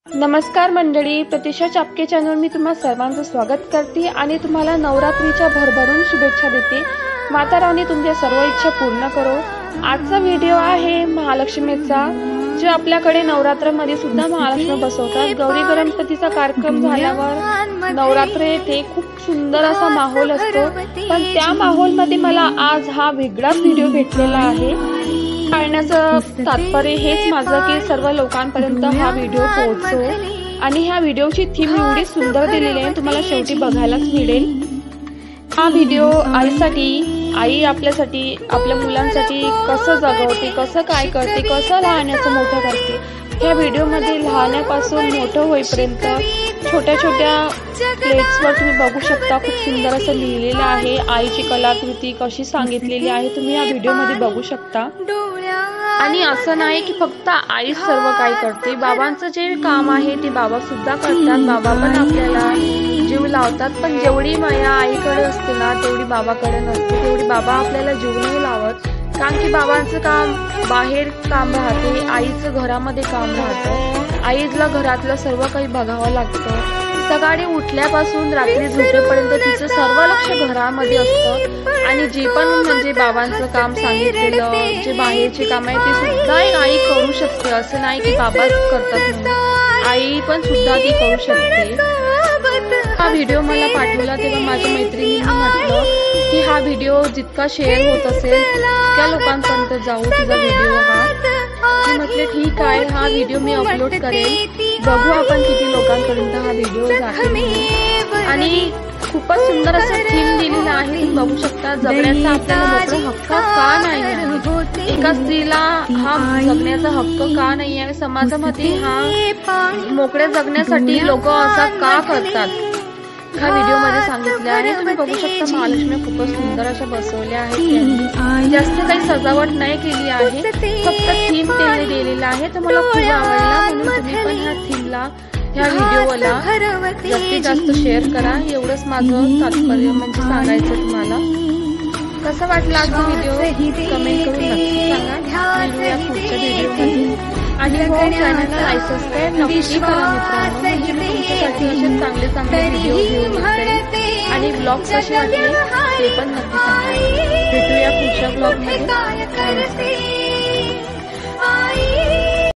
नमस्कार मंडळी, प्रतीक्षा चापके चॅनल मी तुम्हा सर्वांचं स्वागत करते आणि तुम्हाला नवरात्रीच्या भरभरून शुभेच्छा देते। माता राणी तुमच्या सर्व इच्छा पूर्ण करो। आजचा व्हिडिओ आहे महालक्ष्मीचा, जो आपल्याकडे नवरात्रामध्ये सुद्धा महालक्ष्मी बसवतात। गौरी गणपतीचा कार्यक्रम झाल्यावर नवरात्र येते, खूप सुंदर असा माहोल असतो, पण त्या माहोलमध्ये मला आज हा वेगळाच व्हिडिओ भेटलेला आहे। पाहण्याचं तात्पर्य हेच माझं की सर्व लोकांपर्यंत हा व्हिडिओ पोहोचो आणि ह्या व्हिडिओची थीम एवढी सुंदर दिलेली आहे, तुम्हाला शेवटी बघायलाच मिळेल। हा व्हिडिओ आईसाठी, आई आपल्यासाठी, आपल्या मुलांसाठी कसं जगवते, कसं काय करते, कसं लहानाचं मोठं करते, ह्या व्हिडिओमध्ये लहानापासून मोठं होईपर्यंत छोट्या छोट्या प्लेट्सवर तुम्ही बघू शकता। खूप सुंदर असं लिहिलेलं आहे, आईची कलाकृती कशी सांगितलेली आहे तुम्ही या व्हिडिओमध्ये बघू शकता। आणि असं नाही की फक्त आई सर्व काही करते, बाबांचं जे काम आहे ते बाबा सुद्धा करतात। बाबा पण आपल्याला जीव लावतात, पण जेवढी माया आईकडे असते ना तेवढी बाबाकडे नसते, तेवढी बाबा आपल्याला जीव नाही लावत। कारण की बाबांचं काम बाहेर काम राहते, आईचं घरामध्ये काम राहतं। आईला घरातलं सर्व काही बघावं लागतं। सकाळी उठल्यापासून रात्री झोपेपर्यंत तिचं सर्व लक्ष घरामध्ये असतं आणि जे पण म्हणजे बाबांचं काम सांगितलेलं, जे बाहेरचे काम आहे ते सुद्धा आई करू शकते। असं नाही की बाबाच करतात म्हणून, आई पण सुद्धा ती करू शकते। हा व्हिडिओ मला पाठवला तेव्हा माझ्या मैत्रिणींनी म्हटलं की हा व्हिडिओ जितका शेअर होत असेल तितक्या लोकांपर्यंत जाऊ तुझा व्हिडिओ हा। मी म्हटले ठीक आहे, हा व्हिडिओ मी अपलोड करेल, बघू आपण किती लोकांपर्यंत हा व्हिडिओ जातो। आणि खूपच सुंदर असं थीम दिलेलं आहे, तुम्ही बघू शकता। जगण्याचा आपल्याला मोकळा हक्क का नाही आहे, एका स्त्रीला हा जगण्याचा हक्क का नाही आहे, समाजामध्ये हा मोकळ्या जगण्यासाठी लोक असा का करतात, ह्या व्हिडिओ मध्ये सांगितले आहे। तुम्ही बघू शकता महालक्ष्मी खूपच सुंदर अशा बसवल्या आहेत, जास्त काही सजावट नाही केली आहे, फक्त थीम त्यांनी दिलेला आहे, तर मला खूप आवडला, म्हणून तुम्ही पण ह्या थीमला, ह्या व्हिडिओला जास्तीत जास्त शेअर करा, एवढंच माझं तात्पर्य म्हणजे सांगायचं तुम्हाला। कसं वाटलं आजचा व्हिडिओ कमेंट करून नक्की सांगा। भेटूया पुढच्या व्हिडिओमध्ये आणि हो चॅनलला लाईक सबस्क्राईब नक्की करा मित्रांनो, म्हणजे मी तुमच्यासाठी असे चांगले चांगले व्हिडिओ घेऊन येते आणि ब्लॉग कसे वाटले ते पण नक्की सांगा। भेटूया पुढच्या ब्लॉगमध्ये।